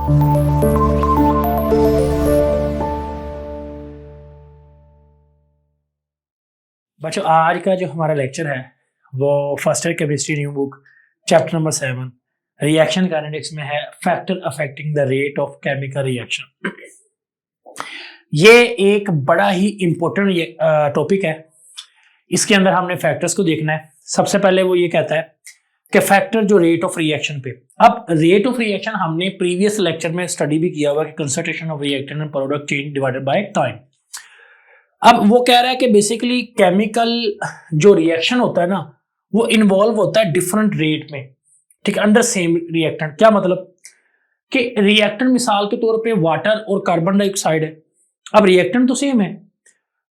बच्चों, आज का जो हमारा लेक्चर है वो first year chemistry new book chapter number 7 reaction kinetics में है, factor affecting the rate of chemical reaction. ये एक बड़ा ही इंपॉर्टेंट टॉपिक है। इसके अंदर हमने फैक्टर्स को देखना है। सबसे पहले वो ये कहता है कि फैक्टर जो रेट ऑफ रिएक्शन पे, अब रेट ऑफ रिएक्शन हमने प्रीवियस लेक्चर में स्टडी भी किया हुआ कि concentration of reactant and product change divided by time. अब वो कह रहा है कि बेसिकली केमिकल जो रिएक्शन होता है ना, वो इन्वॉल्व होता है डिफरेंट रेट में, ठीक है, अंडर सेम रिएक्टेंट। क्या मतलब कि रिएक्टेंट मिसाल के तौर पे वाटर और कार्बन डाइऑक्साइड है। अब रिएक्टेंट तो सेम है,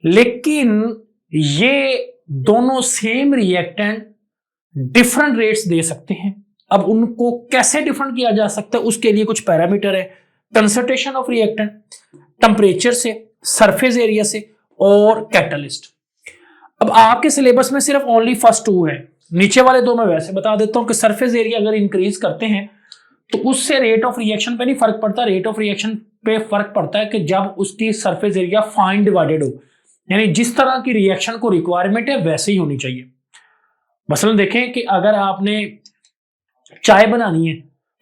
लेकिन ये दोनों सेम रिएक्टेंट डिफरेंट रेट्स दे सकते हैं। अब उनको कैसे डिफरेंट किया जा सकता है, उसके लिए कुछ पैरामीटर है। कंसंट्रेशन ऑफ रिएक्टेंट, टेम्परेचर से, सरफेस एरिया से और कैटलिस्ट। अब आपके सिलेबस में सिर्फ ओनली फर्स्ट 2 है, नीचे वाले 2 मैं वैसे बता देता हूं कि सरफेस एरिया अगर इंक्रीज करते हैं तो उससे रेट ऑफ रिएक्शन पे नहीं फर्क पड़ता। रेट ऑफ रिएक्शन पे फर्क पड़ता है कि जब उसकी सरफेस एरिया फाइन डिवाइडेड हो, यानी जिस तरह की रिएक्शन को रिक्वायरमेंट है वैसे ही होनी चाहिए। मसलन देखें कि अगर आपने चाय बनानी है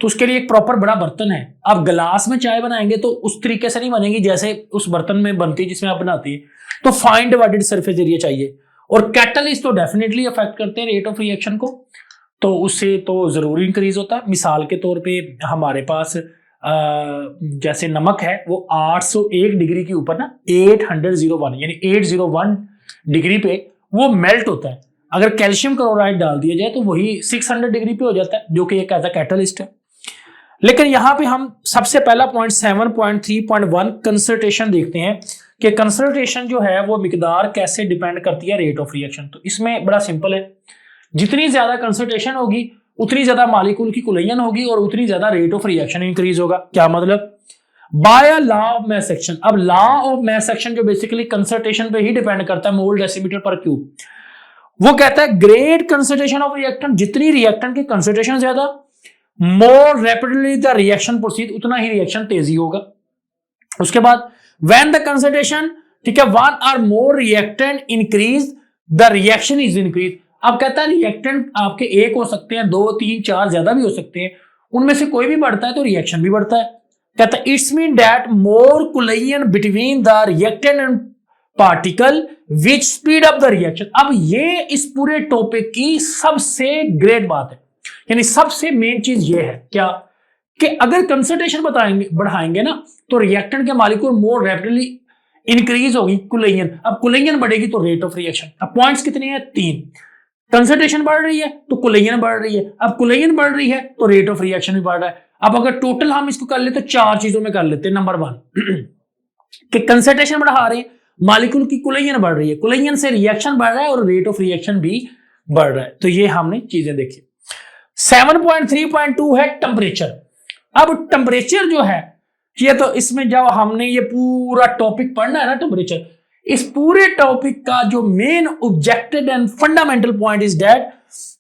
तो उसके लिए एक प्रॉपर बड़ा बर्तन है। आप गिलास में चाय बनाएंगे तो उस तरीके से नहीं बनेगी जैसे उस बर्तन में बनती है जिसमें आप बनाती है, तो फाइन डिवाइडेड सरफेस एरिया चाहिए। और कैटलिस्ट तो डेफिनेटली अफेक्ट करते हैं रेट ऑफ रिएक्शन को, तो उससे तो जरूर इंक्रीज होता है। मिसाल के तौर पे हमारे पास जैसे नमक है, वो 801 डिग्री के ऊपर ना 801 यानी 801 डिग्री पे वो मेल्ट होता है। अगर कैल्शियम क्लोराइड डाल दिया जाए तो वही 600 डिग्री पे हो जाता है, जो कि एक ऐसा कैटलिस्ट है। लेकिन यहां पे हम सबसे पहला पॉइंट 7.3.1 कंसंट्रेशन देखते हैं कि कंसंट्रेशन जो है वो मिकदार कैसे डिपेंड करती है रेट ऑफ रिएक्शन। तो इसमें बड़ा सिंपल है, जितनी ज्यादा कंसंट्रेशन होगी उतनी ज्यादा मॉलिक्यूल की कुलयन होगी और उतनी ज्यादा रेट ऑफ रिएक्शन इंक्रीज होगा। क्या मतलब? By law of mass section. अब लॉ ऑफ मैस सेक्शन जो बेसिकली कंसंट्रेशन पे ही डिपेंड करता है, मोल डेसीमीटर पर क्यूब, वो कहता है ग्रेट कंसंट्रेशन ऑफ रिएक्टेंट, जितनी रिएक्टेंट की कंसंट्रेशन ज्यादा, मोर रैपिडली द रिएक्शन प्रोसीड, उतना ही रिएक्शन तेजी होगा। उसके बाद व्हेन द कंसंट्रेशन, ठीक है, 1 or more reactant increase the reaction is increase. अब कहता है रिएक्टेंट आपके 1 हो सकते हैं, 2, 3, 4 ज्यादा भी हो सकते हैं, उनमें से कोई भी बढ़ता है तो रिएक्शन भी बढ़ता है। कहता है it's mean that more collision between the reactant and particle which speed up the reaction. अब ये इस पूरे टॉपिक की सबसे ग्रेट बात है, यानी सबसे मेन चीज ये है क्या कि अगर कंसंट्रेशन बढ़ाएंगे ना तो रिएक्टेंट के मॉलिक्यूल मोर रैपिडली इंक्रीज होगी कुलयन। अब कुलयन बढ़ेगी तो रेट ऑफ रिएक्शन। अब पॉइंट्स कितने हैं? 3। कंसंट्रेशन बढ़ रही है तो कुलयन बढ़ रही है, अब कुलयन बढ़ रही है तो रेट ऑफ रिएक्शन भी बढ़ रहा है। अब अगर टोटल हम इसको कर ले तो 4 चीजों में कर लेते हैं। नंबर 1 कि कंसंट्रेशन बढ़ा रहे हैं, मॉलिक्यूल की कुलयन बढ़ रही है, कुलयन से रिएक्शन बढ़ रहा है और रेट ऑफ रिएक्शन भी बढ़ रहा है। तो ये हमने चीजें देखी। 7.3.2 है टेम्परेचर। अब टेम्परेचर जो है ये तो इसमें जब हमने ये पूरा टॉपिक पढ़ना है ना टेम्परेचर, इस पूरे टॉपिक का जो main objective and fundamental point is that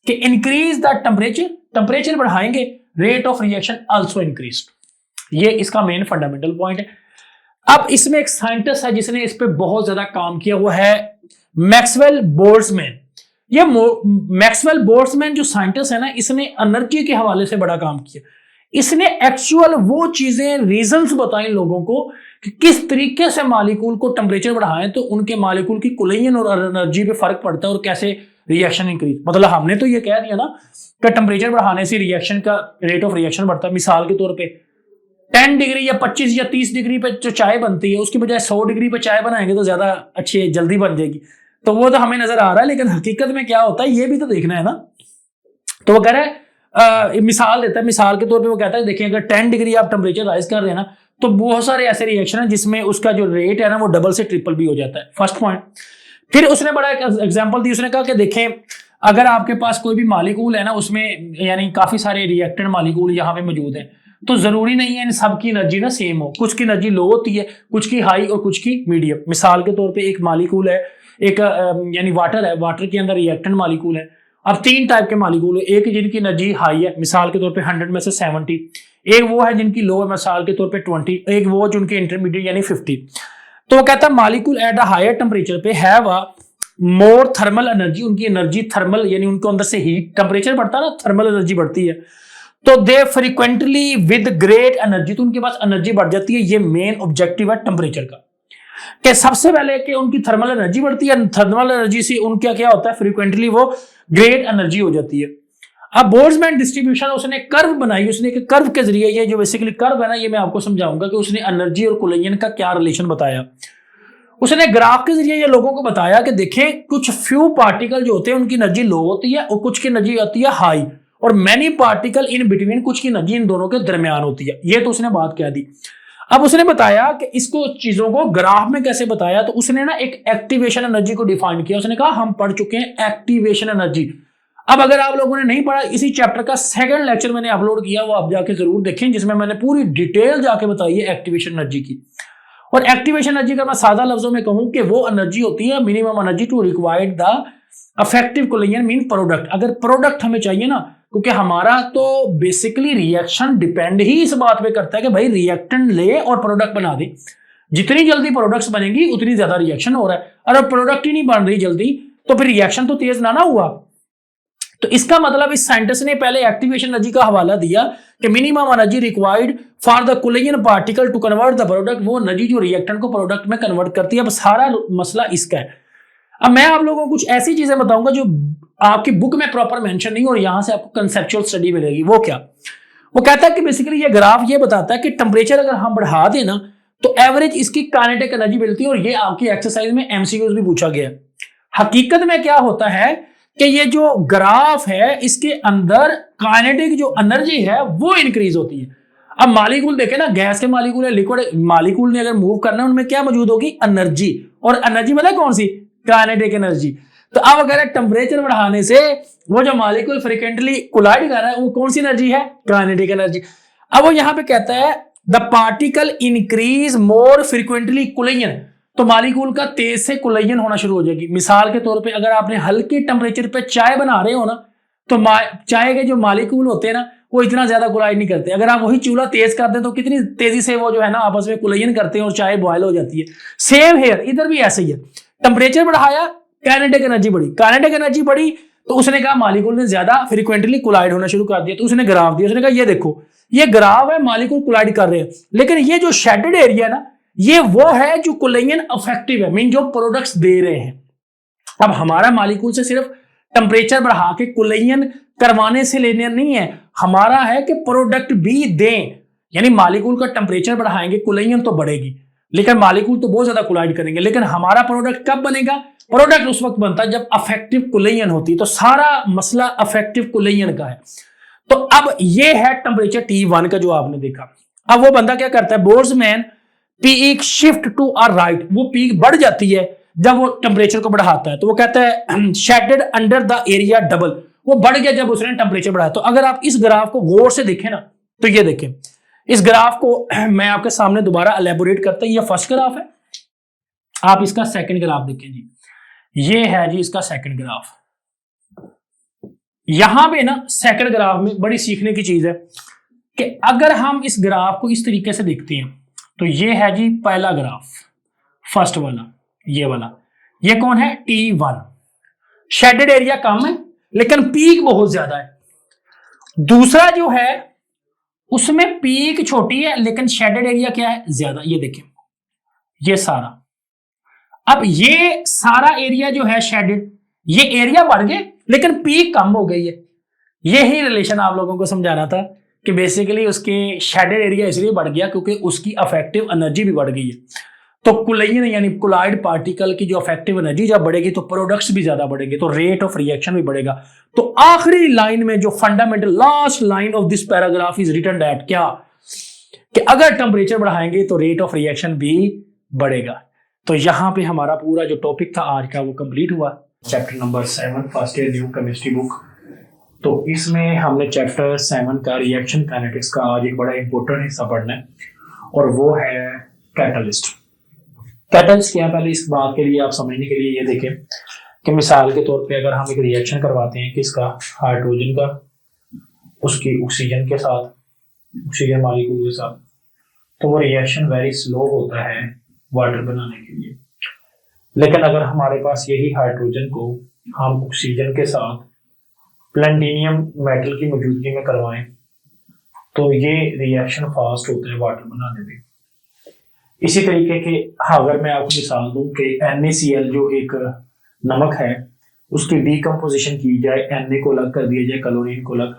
कि इंक्रीज द टेम्परेचर, टेम्परेचर बढ़ाएंगे rate of reaction also increase. ये इसका मेन फंडामेंटल पॉइंट है। अब इसमें एक साइंटिस्ट है जिसने इस पे बहुत ज्यादा काम किया, वो है मैक्सवेल बोल्ट्जमैन। ये मैक्सवेल बोल्ट्जमैन जो साइंटिस्ट है ना, इसने एनर्जी के हवाले से बड़ा काम किया। इसने एक्चुअल वो चीजें, रीजंस बताए लोगों को कि किस तरीके से मॉलिक्यूल को टेम्परेचर बढ़ाएं तो उनके मॉलिक्यूल की कुलयन और एनर्जी पे फर्क पड़ता है और कैसे रिएक्शन इंक्रीज। मतलब हमने तो ये कह दिया ना कि टेम्परेचर बढ़ाने से रिएक्शन का रेट ऑफ रिएक्शन बढ़ता है। मिसाल के तौर पे 10 डिग्री या 25 या 30 डिग्री पे जो चाय बनती है उसकी बजाय 100 डिग्री पे चाय बनाएंगे तो ज्यादा अच्छी जल्दी बन जाएगी। तो वो तो हमें नजर आ रहा है, लेकिन हकीकत में क्या होता है ये भी तो देखना है ना। तो वो कह रहा है मिसाल देता है, मिसाल के तौर पे वो कहता है देखिए अगर 10 डिग्री आप टेम्परेचर राइज कर रहे हैं ना तो बहुत सारे ऐसे रिएक्शन है जिसमें उसका जो रेट है ना वो डबल से ट्रिपल भी हो जाता है। First point. फिर उसने बड़ा एक एग्जांपल दी, उसने कहा कि देखें अगर आपके पास कोई भी मॉलिक्यूल है ना, उसमें यानी काफी सारे रिएक्टेंट मॉलिक्यूल यहाँ पे मौजूद है, तो जरूरी नहीं है इन सबकी एनर्जी ना सेम हो। कुछ की एनर्जी लो होती है, कुछ की हाई और कुछ की मीडियम। मिसाल के तौर पे एक मॉलिक्यूल है, एक यानी वाटर है, वाटर के अंदर रिएक्टेंट मॉलिक्यूल है। अब 3 टाइप के मॉलिक्यूल है, एक जिनकी एनर्जी हाई है, मिसाल के तौर पे 100 में से 70, एक वो है जिनकी लो है मिसाल के तौर पे 20, एक वो जिनकी इंटरमीडिएट यानी 50। तो वो कहता है molecule at a higher temperature पे have a more thermal energy, उनकी एनर्जी थर्मल यानी उनको अंदर से हीट, टेम्परेचर बढ़ता है ना, थर्मल एनर्जी बढ़ती है। तो दे फ्रीक्वेंटली विद ग्रेट एनर्जी, तो उनके पास एनर्जी बढ़ जाती है। ये मेन ऑब्जेक्टिव है टेम्परेचर का, कि सबसे पहले कि उनकी थर्मल एनर्जी बढ़ती है, थर्मल एनर्जी से उनका क्या होता है, फ्रीक्वेंटली वो ग्रेट एनर्जी हो जाती है। अब बोल्ट्जमैन डिस्ट्रीब्यूशन उसने कर्व बनाई, उसने एक कर्व के जरिए, ये जो बेसिकली कर्व है ना, ये मैं आपको समझाऊंगा कि उसने एनर्जी और कुलियन का क्या रिलेशन बताया। उसने ग्राफ के जरिए ये लोगों को बताया कि देखें कुछ फ्यू पार्टिकल जो होते हैं उनकी एनर्जी लो होती है और कुछ की एनर्जी होती है हाई, और मैनी पार्टिकल इन बिटवीन, कुछ की एनर्जी इन दोनों के दरमियान होती है। ये तो उसने बात कह दी। अब उसने बताया कि इसको चीजों को ग्राफ में कैसे बताया, तो उसने ना एक एक्टिवेशन एनर्जी को डिफाइन किया। उसने कहा हम पढ़ चुके हैं एक्टिवेशन एनर्जी। अब अगर आप लोगों ने नहीं पढ़ा, इसी चैप्टर का सेकंड लेक्चर मैंने अपलोड किया, वो आप जाके जरूर देखें, जिसमें मैंने पूरी डिटेल जाके बताई है एक्टिवेशन एनर्जी की। और एक्टिवेशन एनर्जी का मैं सादा लफ्जों में कहूं कि वो एनर्जी होती है minimum energy to required the effective collision mean product. अगर प्रोडक्ट हमें चाहिए ना, क्योंकि हमारा तो बेसिकली रिएक्शन डिपेंड ही इस बात पे करता है कि भाई रिएक्टेंट ले और प्रोडक्ट बना दे। जितनी जल्दी प्रोडक्ट्स बनेंगी उतनी ज्यादा रिएक्शन हो रहा है, और प्रोडक्ट ही नहीं बन रही जल्दी तो फिर रिएक्शन तो तेज ना हुआ। तो इसका मतलब इस साइंटिस्ट ने पहले एक्टिवेशन एनर्जी का हवाला दिया कि minimum energy required for the collision particle to convert the product, वो एनर्जी जो रिएक्टेंट को प्रोडक्ट में कन्वर्ट करती है। अब सारा मसला इसका है। अब मैं आप लोगों को कुछ ऐसी चीजें बताऊंगा जो आपकी बुक में प्रॉपर मेंशन नहीं, और यहां से आपको कंसेप्चुअल स्टडी मिलेगी। वो क्या? वो कहता है कि बेसिकली ये ग्राफ ये बताता है कि टेम्परेचर अगर हम बढ़ा दें ना तो एवरेज इसकी काइनेटिक एनर्जी मिलती है, और ये आपकी एक्सरसाइज में एमसीक्यूज भी पूछा गया। हकीकत में क्या होता है कि ये जो ग्राफ है इसके अंदर काइनेटिक जो एनर्जी है वो इंक्रीज होती है। अब मालिक्यूल देखे ना, गैस के मालिक्यूल है, लिक्विड मालिक्यूल ने अगर मूव करना है उनमें क्या मौजूद होगी? एनर्जी। और एनर्जी मतलब कौन सी? Kinetic energy. तो अब अगर टेम्परेचर बढ़ाने से वो जो मॉलिक्यूल फ्रीक्वेंटली कोलाइड कर रहा है वो कौन सी एनर्जी है? Kinetic energy. अब वो यहां पे कहता है the particle increase more frequently collision, तो मॉलिक्यूल का तेज से कोलिजन होना शुरू हो जाएगी। मिसाल के तौर पे अगर आपने हल्के टेम्परेचर पे चाय बना रहे हो ना, तो चाय के जो मॉलिक्यूल होते हैं ना वो इतना ज्यादा कोलाइड नहीं करते। अगर आप वही चूल्हा तेज कर दें तो कितनी तेजी से वो जो है ना आपस में कोलिजन करते हैं और चाय बॉयल हो जाती है। सेम हेयर इधर भी ऐसे ही है। टेम्परेचर बढ़ाया, काइनेटिक एनर्जी बढ़ी, काइनेटिक एनर्जी बढ़ी तो उसने कहा मॉलिक्यूल ने ज्यादा फ्रीक्वेंटली कोलाइड होना शुरू कर दिया। तो उसने ग्राफ दिया, उसने कहा ये देखो ये ग्राफ है, मॉलिक्यूल कोलाइड कर रहे हैं, लेकिन ये जो शेडेड एरिया ना ये वो है जो कोलिजन इफेक्टिव है, मीन जो प्रोडक्ट्स दे रहे हैं। अब हमारा मॉलिक्यूल से सिर्फ टेम्परेचर बढ़ा के कोलिजन करवाने से लेने नहीं है, हमारा है कि प्रोडक्ट भी दें। यानी मॉलिक्यूल का टेम्परेचर बढ़ाएंगे कोलिजन तो बढ़ेगी, लेकिन मॉलिक्यूल तो बहुत ज्यादा कोलाइड करेंगे, लेकिन हमारा प्रोडक्ट कब बनेगा? प्रोडक्ट उस वक्त बनता है जब अफेक्टिव कोलिजन होती है। तो सारा मसला अफेक्टिव कोलिजन का है। तो अब ये है टेम्परेचर T1 का जो आपने देखा। अब वो बंदा क्या करता है, Boltzmann peak shift to our right, वो पीक बढ़ जाती है जब वो टेम्परेचर को बढ़ाता है। तो वो कहता है shaded under the area double, वो बढ़ गया जब उसने टेम्परेचर बढ़ाया। तो अगर आप इस ग्राफ को गौर से देखें ना तो ये देखें, इस ग्राफ को मैं आपके सामने दोबारा एलेबोरेट करता हूं। ये फर्स्ट ग्राफ है, आप इसका सेकंड ग्राफ देखें जी, ये है जी इसका सेकंड ग्राफ। यहां पे ना सेकंड ग्राफ में बड़ी सीखने की चीज है कि अगर हम इस ग्राफ को इस तरीके से देखते हैं तो ये है जी पहला ग्राफ, फर्स्ट वाला, ये वाला, ये कौन है? T1। शेडेड एरिया कम है लेकिन पीक बहुत ज्यादा है। दूसरा जो है उसमें पीक छोटी है लेकिन शेडेड एरिया क्या है? ज्यादा। ये देखें ये सारा, अब ये सारा एरिया जो है शेडेड, ये एरिया बढ़ गए लेकिन पीक कम हो गई है। यही रिलेशन आप लोगों को समझाना था कि बेसिकली उसके शेडेड एरिया इसलिए बढ़ गया क्योंकि उसकी अफेक्टिव एनर्जी भी बढ़ गई है। तो कोलिजन यानी कोलाइड पार्टिकल की जो अफेक्टिव एनर्जी जब बढ़ेगी तो प्रोडक्ट्स भी ज्यादा बढ़ेंगे, तो रेट ऑफ रिएक्शन भी बढ़ेगा। तो आखिरी लाइन में जो fundamental last line of this paragraph is written that क्या, कि अगर टेम्परेचर बढ़ाएंगे तो रेट ऑफ रिएक्शन भी बढ़ेगा। तो यहां पे हमारा पूरा जो टॉपिक था आज का वो कंप्लीट हुआ। Chapter number 7 first year new chemistry book. तो इसमें हमने चैप्टर 7 का रिएक्शन काइनेटिक्स का आज एक बड़ा इंपॉर्टेंट हिस्सा पढ़ना है, और वो है कैटलिस्ट। कैटलिस्ट क्या है, पहले इस बात के लिए आप समझने के लिए ये देखें कि मिसाल के तौर पे अगर हम एक रिएक्शन करवाते हैं किसका, हाइड्रोजन का उसकी ऑक्सीजन के साथ, ऑक्सीजन मॉलिक्यूल के साथ, तो वो रिएक्शन वेरी स्लो होता है वाटर बनाने के लिए। लेकिन अगर हमारे पास यही हाइड्रोजन को हम ऑक्सीजन के साथ प्लैटिनम मेटल की मौजूदगी में करवाएं तो ये रिएक्शन फास्ट होता है वाटर बनाने में। इसी तरीके के अगर मैं आपको मिसाल दूं कि NaCl जो एक नमक है उसकी डीकम्पोजिशन की जाए, Na को अलग कर दिया जाए, क्लोरीन को अलग,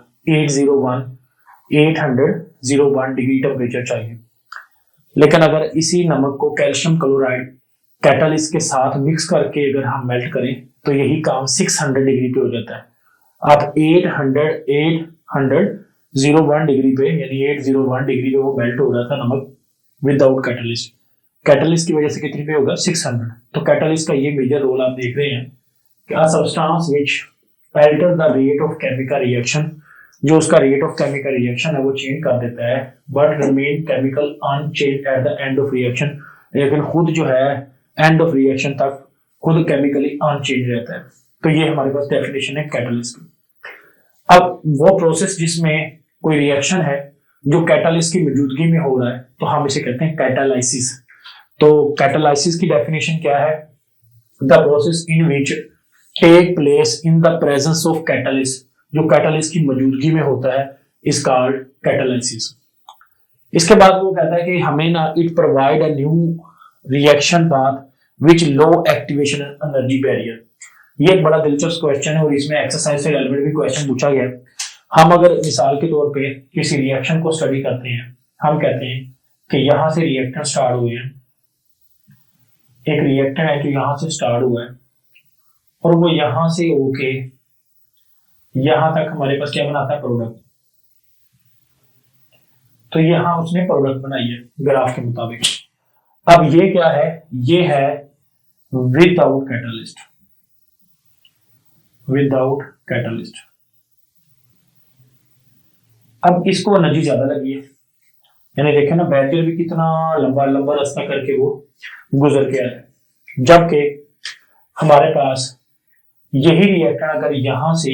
801 डिग्री टेम्परेचर चाहिए। लेकिन अगर इसी नमक को कैल्शियम क्लोराइड कैटलिस्ट के साथ मिक्स करके अगर हम मेल्ट करें तो यही काम 600 डिग्री पे हो जाता है। आप 801 डिग्री पे यानी 801 डिग्री पे वो मेल्ट हो रहा था नमक विदाउट कैटलिस्ट। कैटलिस्ट की वजह से कितनी पे होगा 600। तो कैटलिस्ट का ये मेजर रोल आप देख रहे हैं कि a substance which alter the rate of chemical reaction, जो उसका रेट ऑफ केमिकल रिएक्शन है वो चेंज कर देता है, but remain chemical unchanged at the end of reaction, लेकिन खुद जो है एंड ऑफ रिएक्शन तक खुद केमिकली अनचेंज रहता है। तो ये हमारे पास डेफिनेशन है कैटलिस्ट की। अब वो प्रोसेस जिसमें कोई रिएक्शन है जो कैटालिस्ट की मौजूदगी में हो रहा है तो हम इसे कहते हैं कैटालाइसिस। तो कैटालाइसिस की डेफिनेशन क्या है? The process in which take place in the presence of catalyst, जो कैटालिस्ट की मौजूदगी में होता है इज कॉल्ड कैटालाइसिस। इसके बाद वो कहता है कि हमें ना it provide a new reaction path which low activation energy barrier. ये एक बड़ा दिलचस्प क्वेश्चन है और इसमें एक्सरसाइज से रिलेटेड भी क्वेश्चन पूछा गया है। हम अगर मिसाल के तौर पे किसी रिएक्शन को स्टडी करते हैं, हम कहते हैं कि यहां से रिएक्टर स्टार्ट हुए हैं, एक रिएक्टर है जो यहां से स्टार्ट हुआ है और वो यहां से होके यहां तक हमारे पास क्या बनाता है? प्रोडक्ट। तो यहां उसने प्रोडक्ट बनाई है ग्राफ के मुताबिक। अब ये क्या है? ये है विदाउट कैटलिस्ट, विदाउट कैटलिस्ट। अब इसको एनर्जी ज्यादा लगी है, यानी देखे ना बैरियर भी कितना लंबा लंबा रास्ता करके वो गुजर के आया है, जबकि हमारे पास यही रिएक्टर अगर यहां से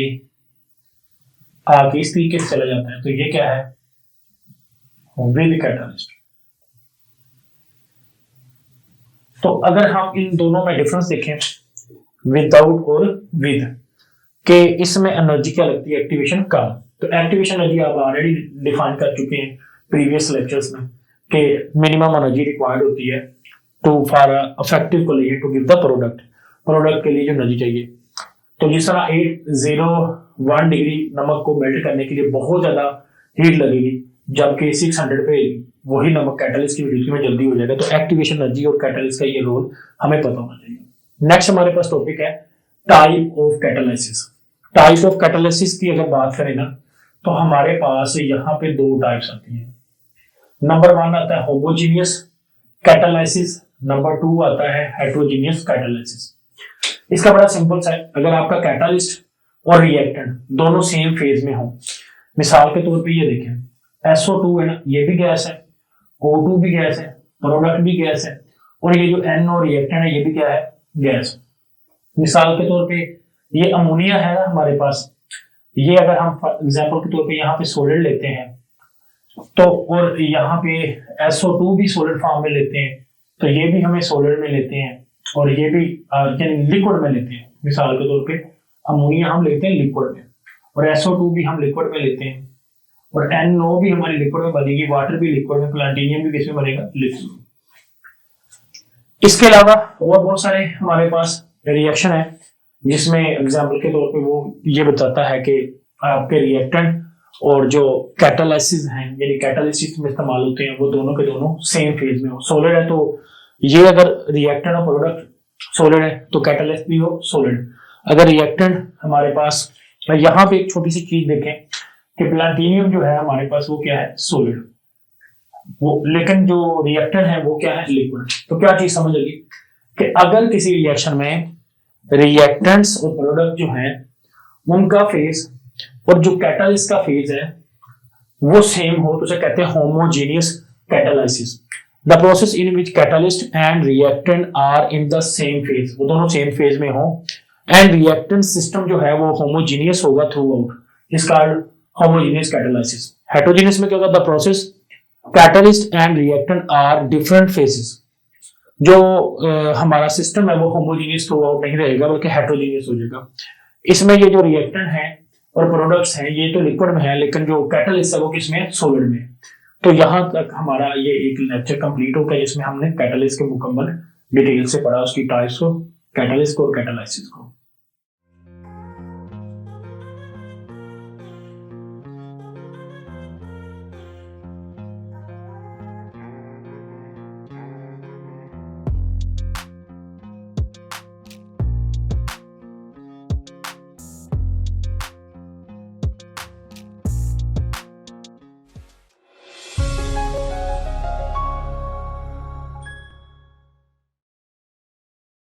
आगे इस तरीके से चला जाता है तो ये क्या है? With catalyst. तो अगर हम इन दोनों में डिफरेंस देखें विदाउट और विद के, इसमें एनर्जी क्या लगती है? एक्टिवेशन कम। तो एक्टिवेशन एनर्जी आप ऑलरेडी डिफाइन कर चुके हैं प्रीवियस लेक्चर्स में कि मिनिमम एनर्जी रिक्वायर्ड होती है to for effective collision to give the product, product के लिए जो एनर्जी चाहिए। तो जिस तरह 801 डिग्री नमक को मेल्ट करने के लिए बहुत ज्यादा हीट लगेगी, जबकि 600 पे वही नमक कैटलिस्ट की मौजूदगी में जल्दी हो जाएगा। तो एक्टिवेशन एनर्जी और कैटलिस्ट का ये रोल हमें पता होना चाहिए। नेक्स्ट हमारे पास टॉपिक है type of catalysis. Type of catalysis की अगर बात करें ना तो हमारे पास यहाँ पे दो टाइप्स आती हैं। नंबर 1 आता है होमोजीनियस कैटालाइसिस, नंबर 2 आता है हेटेरोजीनियस कैटालाइसिस। इसका बड़ा सिंपल सा है, अगर आपका कैटालिस्ट और रिएक्टेंट दोनों सेम फेज में हो, मिसाल के तौर पे ये देखें SO2 है ना, ये भी गैस है, O2 भी गैस है, प्रोडक्ट भी गैस है, और ये जो N और रिएक्टेंट है ये भी क्या है? गैस। मिसाल के तौर पे ये अमोनिया है ना हमारे पास, ये अगर हम एग्जांपल के तौर पे यहाँ पे सॉलिड लेते हैं तो, और यहाँ पे SO2 भी सॉलिड फॉर्म में लेते हैं तो ये भी हमें सॉलिड में लेते हैं और ये भी लिक्विड में लेते हैं। मिसाल के तौर पे अमोनिया हम लेते हैं लिक्विड में और SO2 भी हम लिक्विड में लेते हैं और NO भी हमारी लिक्विड में बनेगी, वाटर भी लिक्विड में, प्लैटिनम भी किसमें बनेगा? लिक्विड। इसके अलावा और बहुत सारे हमारे पास रिएक्शन है जिसमें एग्जाम्पल के तौर पे वो ये बताता है कि आपके रिएक्टेंट और जो कैटालाइसिस हैं यानी कैटालिस्ट में इस्तेमाल होते हैं वो दोनों के दोनों सेम फेज में हो। सॉलिड है तो ये अगर रिएक्टेंट और प्रोडक्ट सॉलिड है तो कैटालिस्ट भी हो सॉलिड। अगर रिएक्टेंट हमारे पास, यहाँ पे एक छोटी सी चीज देखें कि प्लैटिनम जो है हमारे पास वो क्या है? सॉलिड। वो लेकिन जो रिएक्टर है वो क्या है? लिक्विड। तो क्या चीज समझ लगी कि अगर किसी रिएक्शन में रिएक्टेंट्स और प्रोडक्ट जो हैं उनका फेज और जो कैटालिस्ट का फेज है वो सेम हो तो उसे कहते हैं homogeneous catalysis. The process in which catalyst and reactant are in the same phase, वो दोनों सेम फेज में हो एंड रिएक्टेंट सिस्टम जो है वो होमोजेनियस होगा throughout, is called homogeneous catalysis. Heterogeneous में क्या होगा, the process catalyst and reactant are different phases. जो हमारा सिस्टम है वो होमोजीनियस थ्रू आउट नहीं रहेगा बल्कि हेट्रोजीनियस हो जाएगा। इसमें ये जो रिएक्टेंट है और प्रोडक्ट्स हैं ये तो लिक्विड में है, लेकिन जो कैटलिस्ट है वो किसमें है, सॉलिड में। तो यहां तक हमारा ये एक लेक्चर कंप्लीट हो गया जिसमें हमने कैटलिस्ट के मुकम्मल डिटेल से पढ़ा, उसकी टाइप्स को, कैटलिस्ट को और कैटालाइसिस को।